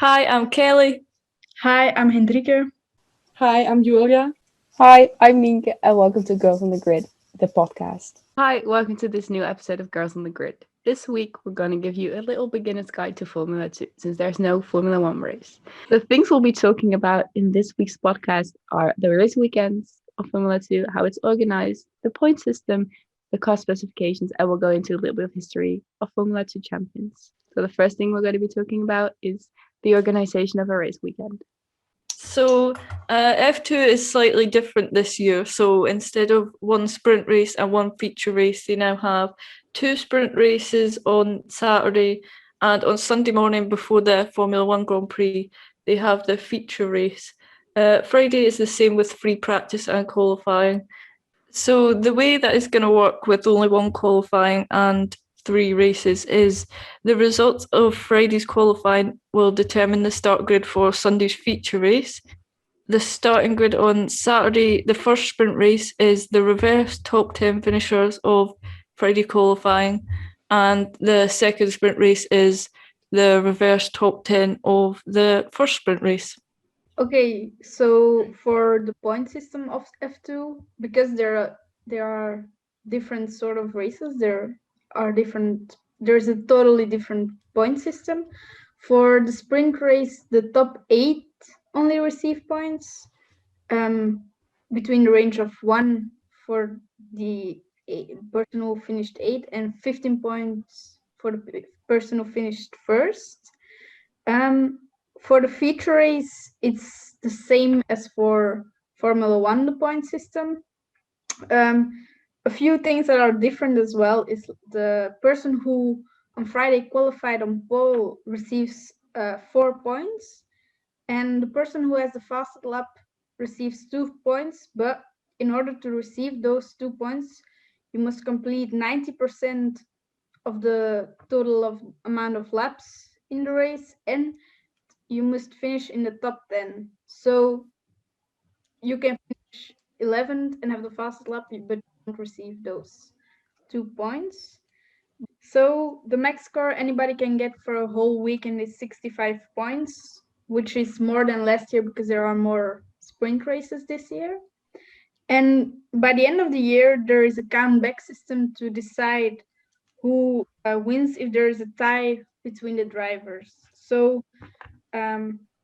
Hi, I'm Kelly. Hi, I'm Hendrike. Hi, I'm Julia. Hi, I'm Nienke, and welcome to Girls on the Grid, the podcast. Hi, welcome to this new episode of Girls on the Grid. This week, we're going to give you a little beginner's guide to Formula 2, since there's no Formula 1 race. The things we'll be talking about in this week's podcast are the race weekends of Formula 2, how it's organized, the point system, the car specifications, and we'll go into a little bit of history of Formula 2 champions. So the first thing we're going to be talking about is the organization of a race weekend. So F2 is slightly different this year. So instead of one sprint race and one feature race, they now have two sprint races on Saturday, and on Sunday morning before the Formula 1 Grand Prix, they have the feature race. Friday is the same with free practice and qualifying. So the way that is going to work with only one qualifying and three races is the results of Friday's qualifying will determine the start grid for Sunday's feature race. The starting grid on Saturday, the first sprint race is the reverse top 10 finishers of Friday qualifying, and the second sprint race is the reverse top 10 of the first sprint race. Okay, so for the point system of F2, because there are different sort of races, there's a totally different point system. For the sprint race, the top 8 only receive points, between the range of 1 for the person who finished 8 and 15 points for the person who finished first. For the feature race, it's the same as for Formula One, the point system. A few things that are different as well is the person who on Friday qualified on pole receives 4 points, and the person who has the fastest lap receives 2 points. But in order to receive those 2 points, you must complete 90% of the total of amount of laps in the race, and you must finish in the top 10. So you can finish 11th and have the fastest lap, but you don't receive those 2 points. So the max score anybody can get for a whole weekend is 65 points, which is more than last year because there are more sprint races this year. And by the end of the year, there is a count-back system to decide who wins if there is a tie between the drivers. So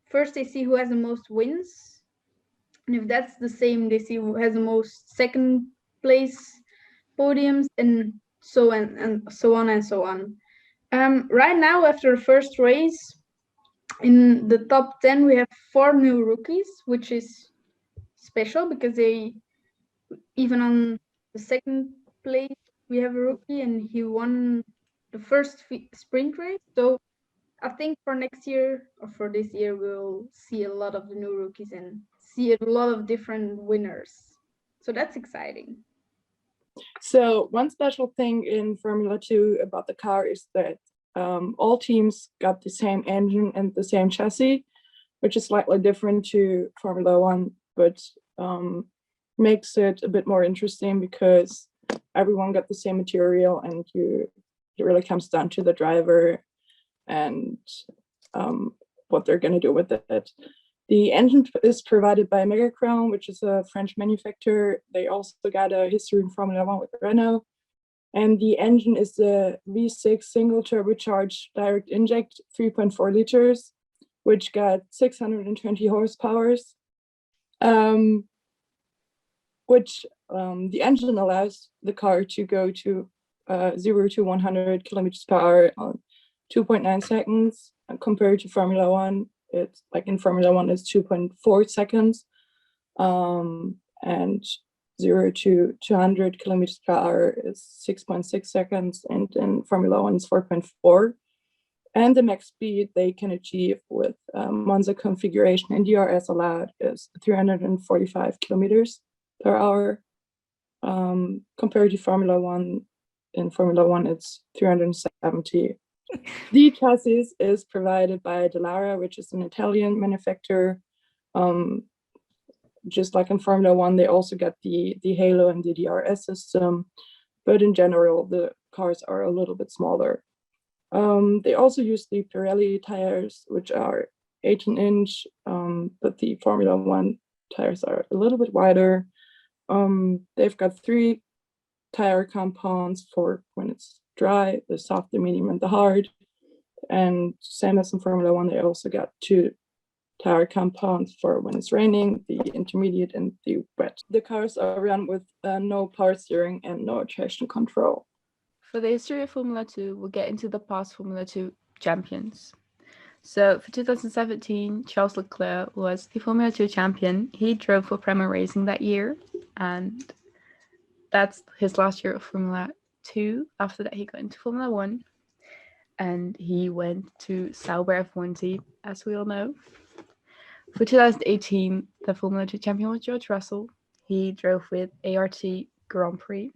first they see who has the most wins, and if that's the same, they see who has the most second place podiums, and so on and so on and so on. Right now, after the first race, in the top 10 we have 4 new rookies, which is special because they, even on the second place, we have a rookie and he won the first sprint race. So I think for next year or for this year, we'll see a lot of the new rookies and see a lot of different winners. So that's exciting. So one special thing in Formula 2 about the car is that all teams got the same engine and the same chassis, which is slightly different to Formula 1, but makes it a bit more interesting because everyone got the same material, and it really comes down to the driver and what they're going to do with it. The engine is provided by Megachrome, which is a French manufacturer. They also got a history in Formula 1 with Renault. And the engine is the V6 single turbocharged direct inject 3.4 liters, which got 620 horsepower, which the engine allows the car to go to 0 to 100 kilometers per hour on 2.9 seconds, compared to Formula 1. It's like in Formula 1 is 2.4 seconds, and 0 to 200 kilometers per hour is 6.6 seconds, and in Formula 1 is 4.4. And the max speed they can achieve with Monza configuration and DRS allowed is 345 kilometers per hour, compared to Formula 1. In Formula 1, it's 370. The chassis is provided by Dallara, which is an Italian manufacturer. Just like in Formula 1, they also got the Halo and the DRS system, but in general, the cars are a little bit smaller. They also use the Pirelli tires, which are 18-inch, but the Formula One tires are a little bit wider. They've got 3 tire compounds for when it's dry, the soft, the medium, and the hard. And same as in Formula One, they also got 2 tire compounds for when it's raining, the intermediate and the wet. The cars are run with no power steering and no traction control. For the history of Formula 2, we'll get into the past Formula 2 champions. So for 2017, Charles Leclerc was the Formula 2 champion. He drove for Prema Racing that year, and that's his last year of Formula 2. After that, he got into Formula 1, and he went to Sauber F1 team, as we all know. For 2018, the Formula 2 champion was George Russell. He drove with ART Grand Prix.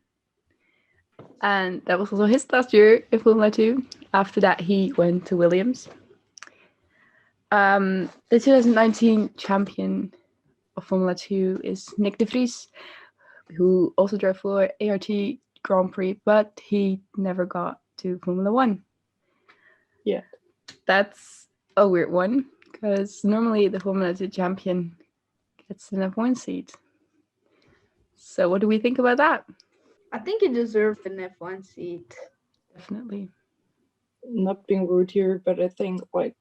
And that was also his last year in Formula 2. After that, he went to Williams. The 2019 champion of Formula 2 is Nick de Vries, who also drove for ART Grand Prix, but he never got to Formula 1. Yeah. That's a weird one, because normally the Formula 2 champion gets an F1 seat. So what do we think about that? I think he deserved an F1 seat. Definitely. Not being rude here, but I think like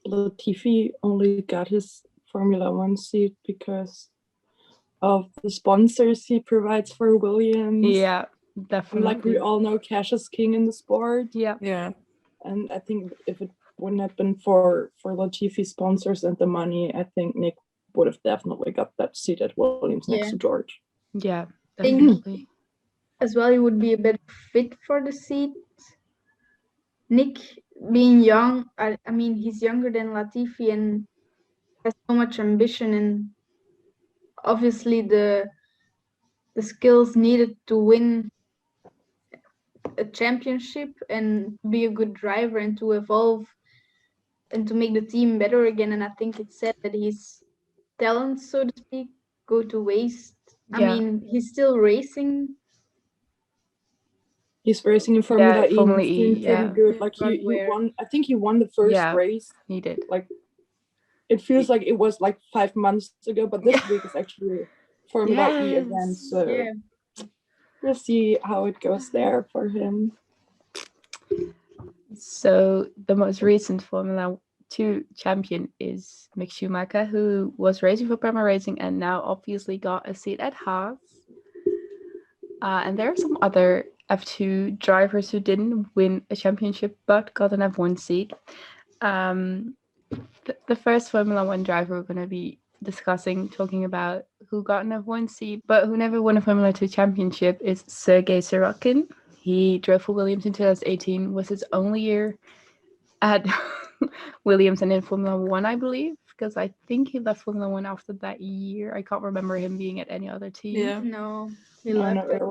Latifi only got his Formula One seat because of the sponsors he provides for Williams. Yeah, And definitely. like we all know, cash is king in the sport. Yeah. Yeah. And I think if it wouldn't have been for Latifi sponsors and the money, I think Nick would have definitely got that seat at Williams next Yeah. to George. Yeah, Think- definitely. As well, he would be a better fit for the seat. Nick, being young, I mean, he's younger than Latifi and has so much ambition, and obviously the skills needed to win a championship and be a good driver and to evolve and to make the team better again. And I think it's sad that his talents, so to speak, go to waste. I Yeah. mean, he's still racing. He's racing in Formula E. Formula He's E, doing pretty yeah. good. Like But he where? won. I think he won the first Yeah. race. He did. Like it feels like it was like 5 months ago, but this week is actually Formula E again. Yes. So Yeah. we'll see how it goes there for him. So the most recent Formula 2 champion is Mick Schumacher, who was racing for Prema Racing and now obviously got a seat at Haas. And there are some other F2 drivers who didn't win a championship but got an F1 seat. The first Formula 1 driver we're going to be talking about who got an F1 seat but who never won a Formula 2 championship is Sergei Sorokin. He drove for Williams in 2018, was his only year at Williams and in Formula 1, I believe, because I think he left Formula 1 after that year. I can't remember him being at any other team. Yeah. No, he No, left. not really.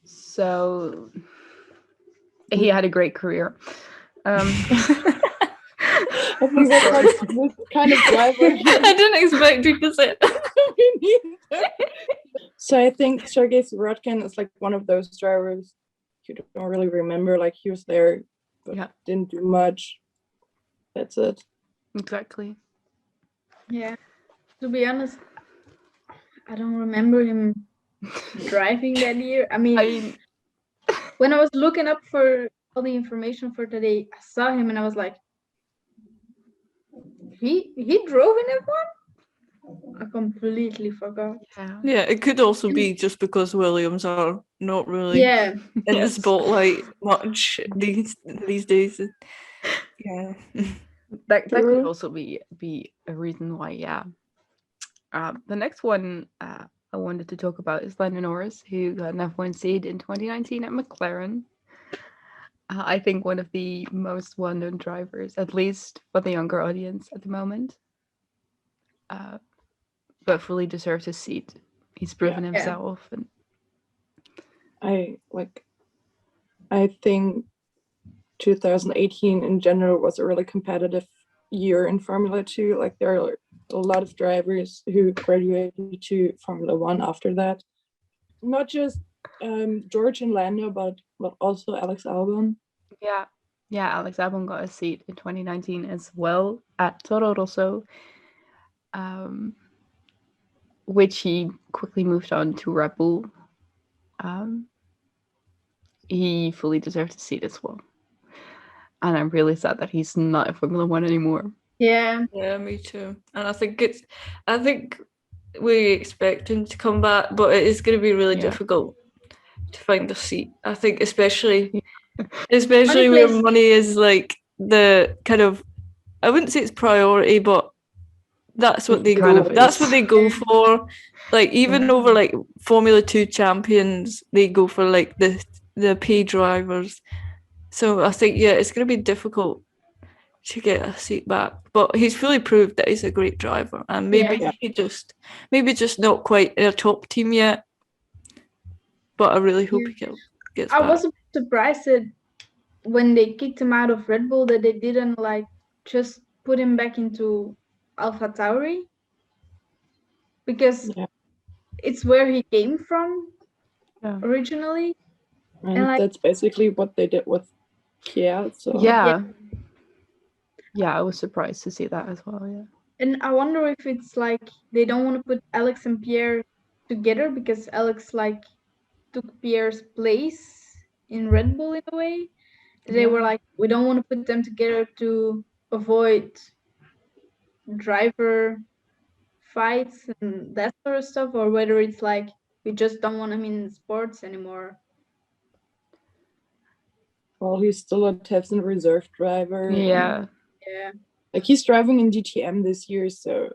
So he had a great career. I think that's like this kind of driver. I didn't expect you to say that. So I think Sergei Sorokin is like one of those drivers you don't really remember. Like he was there, but Yeah. didn't do much. That's it. Exactly. Yeah. To be honest, I don't remember him driving that year. I mean, I mean, when I was looking up for all the information for today, I saw him and I was like, he drove in F1? I completely forgot. yeah. Yeah, it could also be just because Williams are not really Yeah, in the Yes. spotlight much these days. Yeah. That could True. also be a reason why, yeah. The next one I wanted to talk about is Lando Norris, who got an F1 seat in 2019 at McLaren. I think one of the most well-known drivers, at least for the younger audience at the moment. But fully deserves his seat. He's proven Yeah. himself. And I think 2018 in general was a really competitive year in Formula 2. Like there are a lot of drivers who graduated to Formula 1 after that. Not just George and Lando, but also Alex Albon. yeah, Yeah, Alex Albon got a seat in 2019 as well at Toro Rosso, which he quickly moved on to Red Bull. He fully deserved a seat as well. And I'm really sad that he's not in Formula One anymore. Yeah. Yeah, me too. And I think we expect him to come back, but it is going to be really Yeah. difficult to find a seat. I think especially Money where plays- money is like the kind of, I wouldn't say it's priority, but that's what they Kind go. of That's is. what they go for. Like even Yeah. over like Formula 2 champions, they go for like the pay drivers. So I think it's going to be difficult to get a seat back. But he's fully proved that he's a great driver, and maybe Yeah. maybe just not quite in a top team yet. But I really hope Yeah. he gets I back. was surprised that when they kicked him out of Red Bull that they didn't like just put him back into Alpha Tauri, because Yeah. it's where he came from Yeah. originally. And like- that's basically what they did with Kia. So Yeah. Yeah, I was surprised to see that as well. Yeah. And I wonder if it's like they don't want to put Alex and Pierre together because Alex like took Pierre's place in Red Bull in a way. They were Yeah. like, we don't want to put them together to avoid driver fights and that sort of stuff, or whether it's like we just don't want him in sports anymore. well, he's still a Tevson reserve driver. and, Yeah. Yeah. like he's driving in DTM this year, so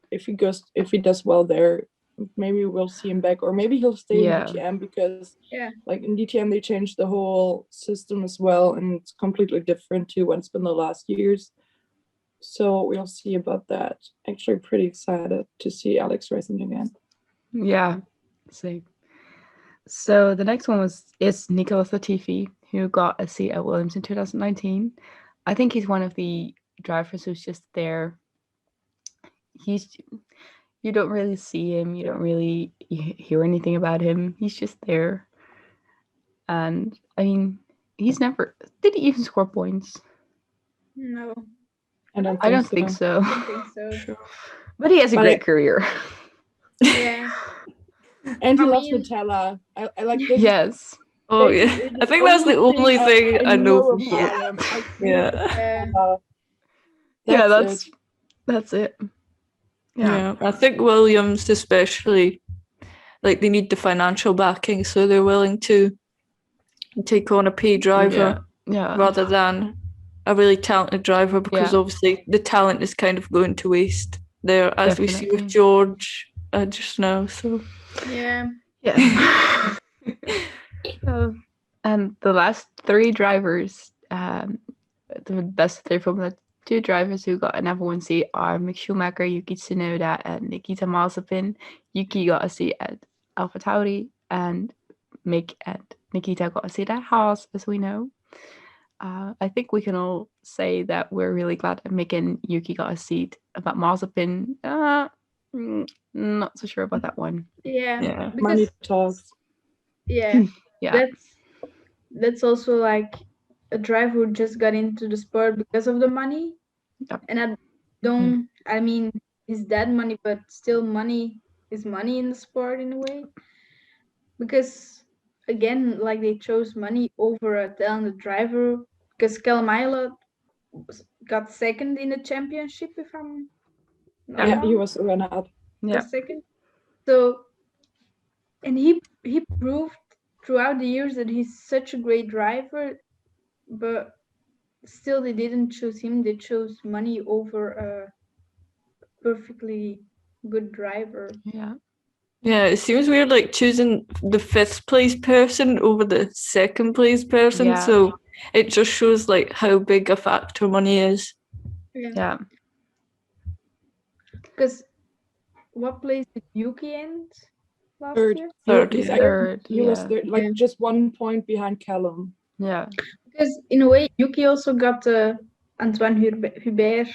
if he does well there, maybe we'll see him back, or maybe he'll stay Yeah. in DTM because Yeah. like in DTM they changed the whole system as well, and it's completely different to what's been the last years. So we'll see about that. Actually, pretty excited to see Alex racing again. Yeah. Same. So the next one is Nicolas Latifi, who got a seat at Williams in 2019. I think he's one of the drivers who's just there. You don't really see him, you don't really hear anything about him. He's just there. And I mean, did he even score points? No, I don't I don't think so. I don't think so. But he has a But great career. Yeah. And he I loves mean- Nutella. I like this. Yes. Oh yeah, I think that's the only thing I know. about him. I Yeah. Yeah. That's it. Yeah, I think Williams especially, like they need the financial backing, so they're willing to take on a pay driver Yeah. rather than a really talented driver, because Yeah. obviously the talent is kind of going to waste there, as we see Definitely. with George just now. So Yeah. Yeah. And the last three drivers, the best three Formula 2 drivers who got an F1 seat are Mick Schumacher, Yuki Tsunoda, and Nikita Mazepin. Yuki got a seat at AlphaTauri, and Mick and Nikita got a seat at Haas, as we know. I think we can all say that we're really glad that Mick and Yuki got a seat. About Mazepin, not so sure about that one. Yeah. yeah, Money Because talks. yeah. Yeah. That's also like a driver who just got into the sport because of the money. Yep. And I mean, it's that money, but still money is money in the sport in a way. Because again, like they chose money over a talented driver, because Callum Ilott got second in the championship, if I'm not Yeah, wrong. he was a runner-up. Yeah. The second. So, and he proved throughout the years that he's such a great driver, but still they didn't choose him. They chose money over a perfectly good driver. Yeah. yeah. It seems weird, like choosing the 5th place person over the 2nd place person. Yeah. So it just shows like how big a factor money is. Yeah. Because what place did Yuki end last Third. year? Third, He's yeah. actually- Third. He was Yeah. third, like Yeah. just 1 point behind Callum. Yeah. Because in a way, Yuki also got the Antoine Hubert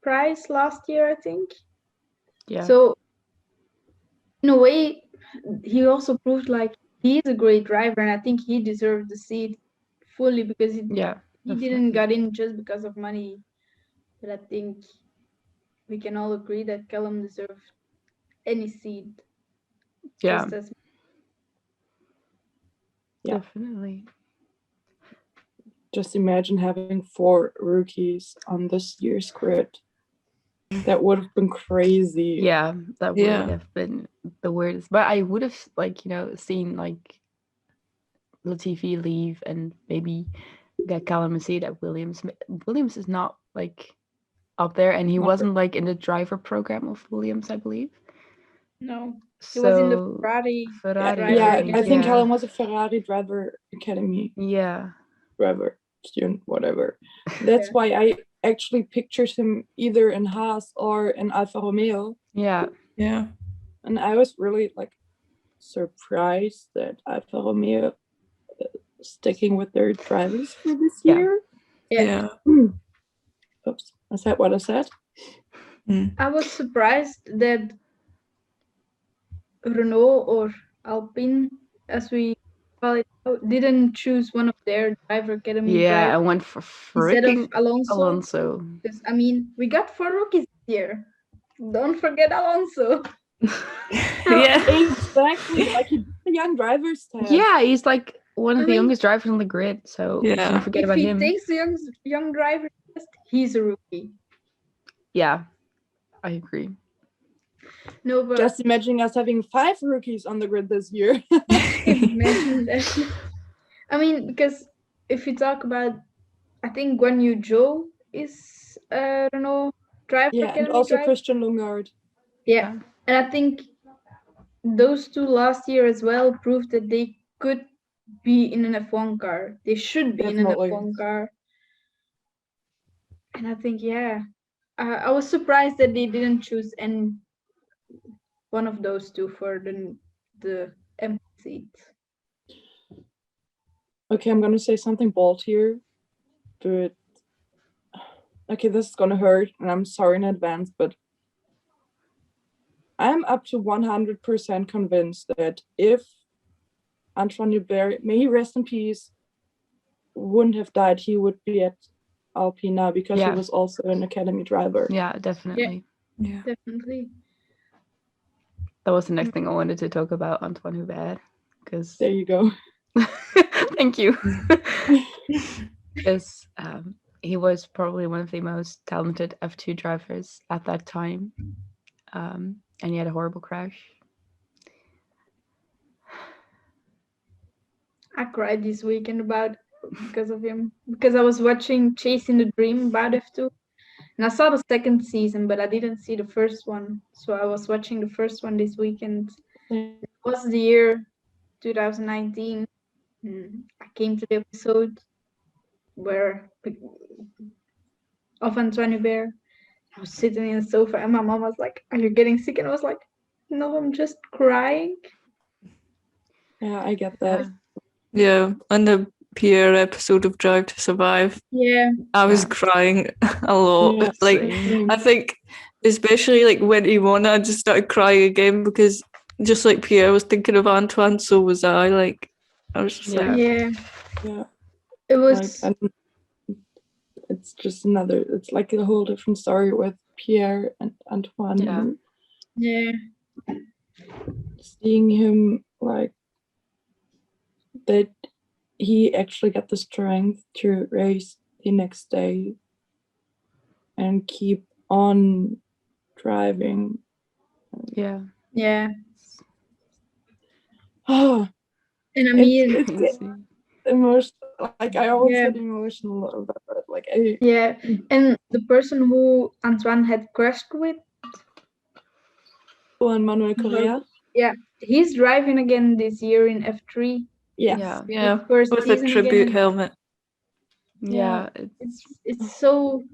prize last year, I think. Yeah. So in a way, he also proved like he's a great driver, and I think he deserved the seat fully because Yeah. he didn't get in just because of money, but I think we can all agree that Callum deserved any seed. Yeah, Just as Yeah. definitely. Just imagine having 4 rookies on this year's grid. That would have been crazy. Yeah, that would Yeah. have been the weirdest. But I would have seen like Latifi leave and maybe get Callum a seat at Williams. Williams is not like up there, and he Not wasn't like in the driver program of Williams, I believe. no, he was in the Ferrari. Ferrari. Yeah, Ferrari, I think yeah. Callum was a Ferrari driver academy Yeah. driver student, whatever. That's Yeah. why I actually pictured him either in Haas or in Alfa Romeo, Yeah. Yeah. and I was really like surprised that Alfa Romeo sticking with their drivers for this Yeah. year. Yeah. Oops, is that what I said? I was surprised that Renault or Alpine, as we call it now, didn't choose one of their driver academy Yeah, I drivers went for instead of freaking Alonso. Alonso. Because I mean, we got 4 rookies this year. Don't forget Alonso. Yeah. Exactly, like he did the young drivers test. Yeah, he's like one I of the mean- youngest drivers on the grid, so we Yeah. shouldn't forget If about he him. takes the young driver test, he's a rookie. Yeah, I agree. No, but Just imagine us having 5 rookies on the grid this year. imagine that. I mean, because if you talk about, I think Guan Yu Zhou is Renault driver Yeah, and academy also driver. Christian Lungard. Yeah, and I think those 2 last year as well proved that they could be in an F1 car. They should be Definitely. in an F1 car. And I think, yeah, I was surprised that they didn't choose any one of those 2 for the empty seat. Okay, I'm gonna say something bold here, but okay, this is gonna hurt, and I'm sorry in advance, but I'm up to 100% convinced that if Antoine Hubert, may he rest in peace, wouldn't have died, he would be at Alpine now because Yeah. he was also an academy driver. Yeah, definitely. Yeah. Definitely. That was the next thing I wanted to talk about, Antoine Hubert, because There you go. thank you. Because he was probably one of the most talented F2 drivers at that time, and he had a horrible crash. I cried this weekend because of him. Because I was watching Chasing the Dream about F2. And I saw the second season, but I didn't see the first one. So I was watching the first one this weekend. It was the year 2019. I came to the episode of Antoine Hubert. I was sitting in the sofa and my mom was like, "Are you getting sick?" And I was like, "No, I'm just crying." Yeah, I get that. Yeah. On the Pierre episode of Drive to Survive, Yeah. I was Yeah. crying a lot. Yeah, Like, same. I think, especially like when he won, I just started crying again because just like Pierre was thinking of Antoine, so was I. Like, I was just Yeah. like, Yeah. Yeah, It like, was and it's just another, it's like a whole different story with Pierre and Antoine. Yeah. And yeah. seeing him like that, he actually got the strength to race the next day and keep on driving. Yeah. Yeah. Oh, And I mean, it's Crazy. emotional. Like I always Yeah. get emotional about it. Like I, yeah. And the person who Antoine had crashed with, Juan Manuel Correa. he's driving again this year in F3. Yes. Yeah. yeah, First with a season tribute again. helmet. Yeah. It's so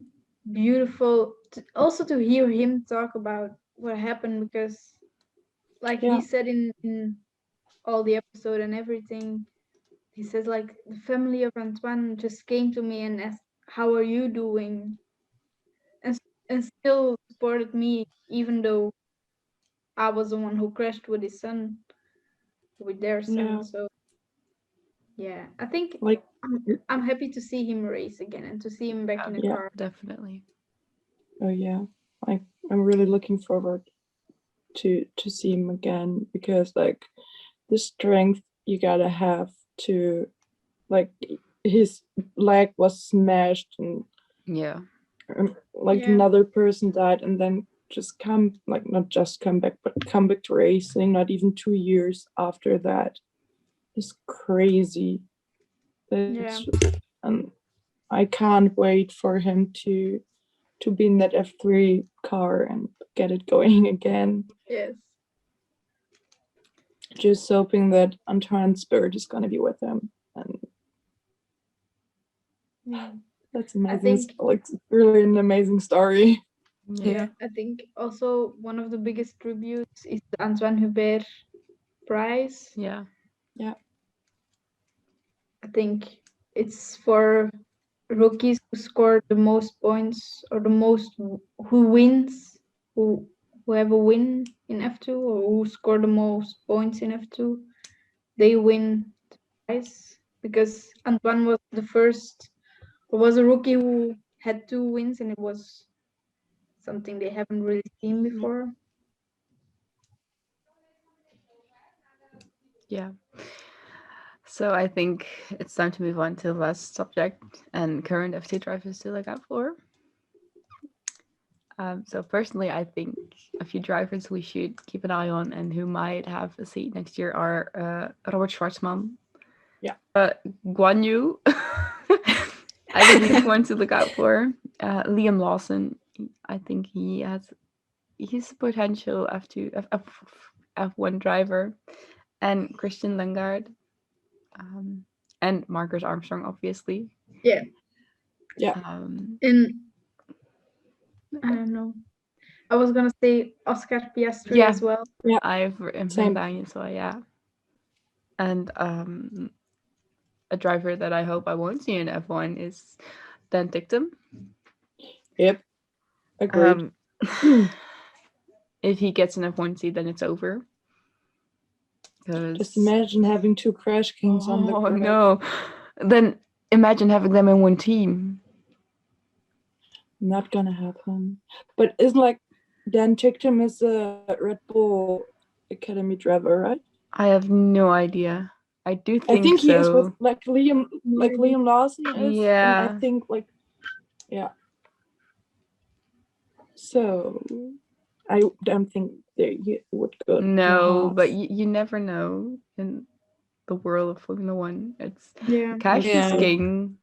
beautiful also to hear him talk about what happened, because like Yeah. he said in all the episode and everything, he says like the family of Antoine just came to me and asked, "How are you doing?" and still supported me even though I was the one who crashed with his son, with their son. Yeah. So Yeah, I think Like, I'm happy to see him race again and to see him back in a Yeah. car. Definitely. oh yeah, I'm really looking forward to see him again, because like the strength you gotta have to, like, his leg was smashed, and Yeah. like Yeah. another person died, and then just not just come back, but come back to racing not even 2 years after that is crazy. It's and I can't wait for him to be in that F3 car and get it going again. Yes. Just hoping that Antoine's spirit is gonna be with him, and Yeah. that's amazing. think- It's like really an amazing story. Yeah. I think also one of the biggest tributes is the Antoine Hubert Prize. Yeah. I think it's for rookies who score the most points or the most who wins, who have a win in F2 or who score the most points in F2. They win the prize because Antoine was the first, was a rookie who had 2 wins, and it was something they haven't really seen before. Yeah. So I think it's time to move on to the last subject and current F2 drivers to look out for. So personally, I think a few drivers we should keep an eye on and who might have a seat next year are Robert Schwartzman. Yeah. Guan Yu. I think he's one to look out for. Liam Lawson. I think he's a potential F1 driver. And Christian Lengard. And Marcus Armstrong, obviously. Yeah. Yeah. And I don't know. I was gonna say Oscar Piastri Yeah. as well. I've written Same. down as well, yeah. And a driver that I hope I won't see in F1 is Dan Ticktum. Yep. Agreed. If he gets an F1 seat, then it's over. Just imagine having 2 Crash Kings on the Oh grid. no! Then imagine having them in one team. Not gonna happen. But isn't like Dan Ticktum is a Red Bull Academy driver, right? I have no idea. I do think I think so. he is with Liam Lawson is. Yeah. And I think so I don't think they would go. to No, Haas. but you never know in the world of Formula One. It's Yeah. cash Yeah. is king.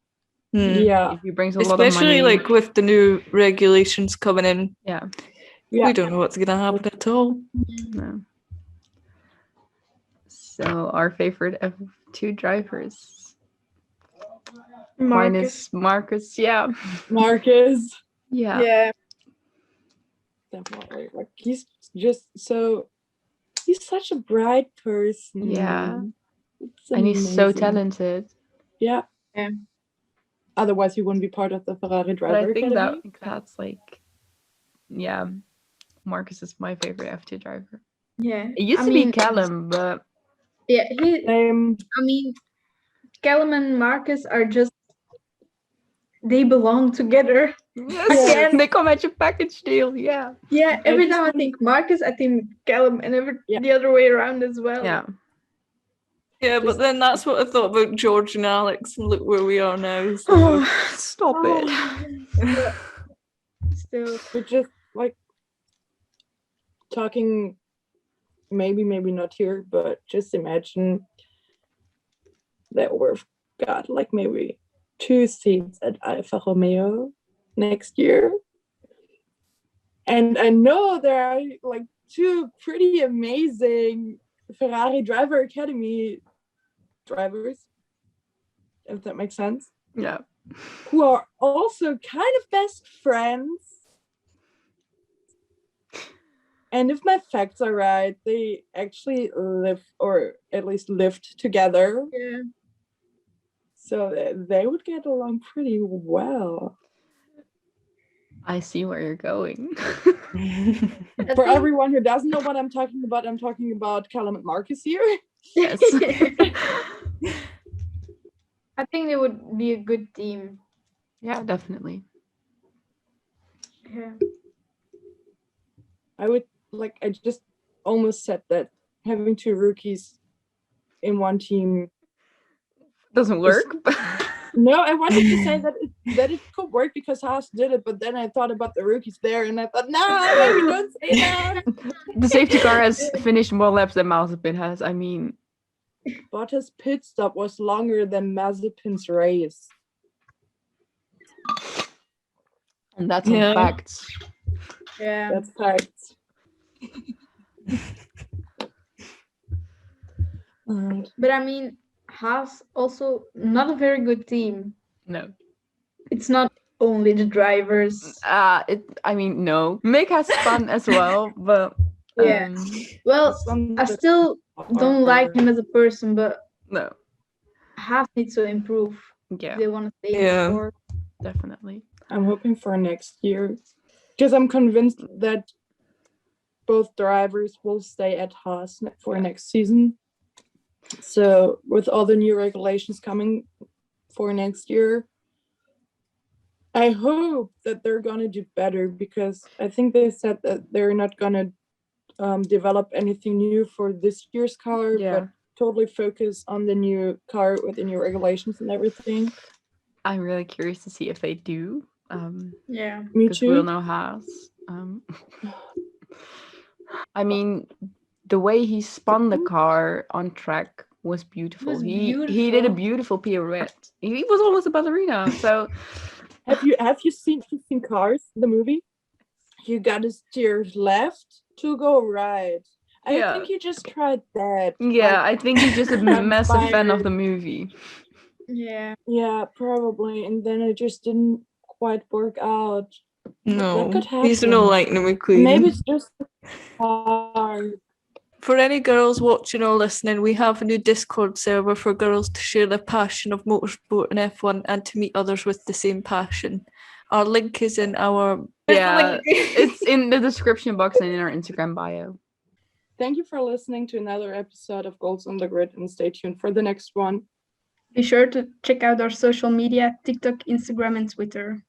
Yeah. If he brings a lot of money, Especially like with the new regulations coming in, yeah. we don't know what's going to happen at all. No. So our favorite F2 drivers. Mine is Marcus. Yeah. Marcus. Yeah. Yeah. Definitely. Like he's such a bright person. Yeah. It's And he's so amazing. talented. Yeah. Yeah. Otherwise, he wouldn't be part of the Ferrari But driver I think academy. that's like, yeah, Marcus is my favorite F2 driver. Yeah. It used to be Callum, but Yeah, Same. I mean, Callum and Marcus are just, they belong together. yes, they come at your package deal. Yeah. Yeah, every just time I think Marcus, I think Callum, and the other way around as well. Yeah. Yeah, but then that's what I thought about George and Alex, and look where we are now. So. Oh, stop it. Still, We're just like talking, maybe not here, but just imagine that we've got like maybe 2 seats at Alfa Romeo next year. And I know there are like 2 pretty amazing Ferrari Driver Academy drivers, if that makes sense, Yeah. who are also kind of best friends. And if my facts are right, they actually live, or at least lived together. yeah. So they would get along pretty well. I see where you're going. For everyone who doesn't know what I'm talking about Callum and Marcus here. Yes. I think they would be a good team. Yeah, definitely. Yeah. I just almost said that having two rookies in one team. Doesn't work. No, I wanted to say that it could work because Haas did it, but then I thought about the rookies there, and I thought, no, maybe don't say that. The safety car has finished more laps than Mazepin has. I mean, Bottas' pit stop was longer than Mazepin's race. and that's Yeah. on facts. Yeah. That's facts. Alright. But I mean, Haas also not a very good team. No. It's not only the drivers. I mean, no. Mick has fun as well, but Yeah. Well, I still don't like him as a person, but no. Haas needs to improve Yeah, if they want to stay in Yeah. the sport. definitely. I'm hoping for next year because I'm convinced that both drivers will stay at Haas for next season. So with all the new regulations coming for next year, I hope that they're gonna do better because I think they said that they're not gonna develop anything new for this year's car, Yeah. but totally focus on the new car with the new regulations and everything. I'm really curious to see if they do. Yeah. Me Because we'll too. know Haas. I mean, the way he spun the car on track was beautiful. was He did a beautiful. beautiful pirouette. He was almost a ballerina. So Have you seen Cars, the movie? You gotta steer left to go right. I Yeah. think you just tried that. yeah, Like, I think he's just a massive fan of inspired. the movie. Yeah. Yeah, probably. And then it just didn't quite work out. No, could he's no happen. Lightning McQueen. Maybe it's just hard. For any girls watching or listening, we have a new Discord server for girls to share their passion of motorsport and F1 and to meet others with the same passion. Our link is in our Yeah, it's in the description box and in our Instagram bio. Thank you for listening to another episode of Goals on the Grid and stay tuned for the next one. Be sure to check out our social media, TikTok, Instagram, and Twitter.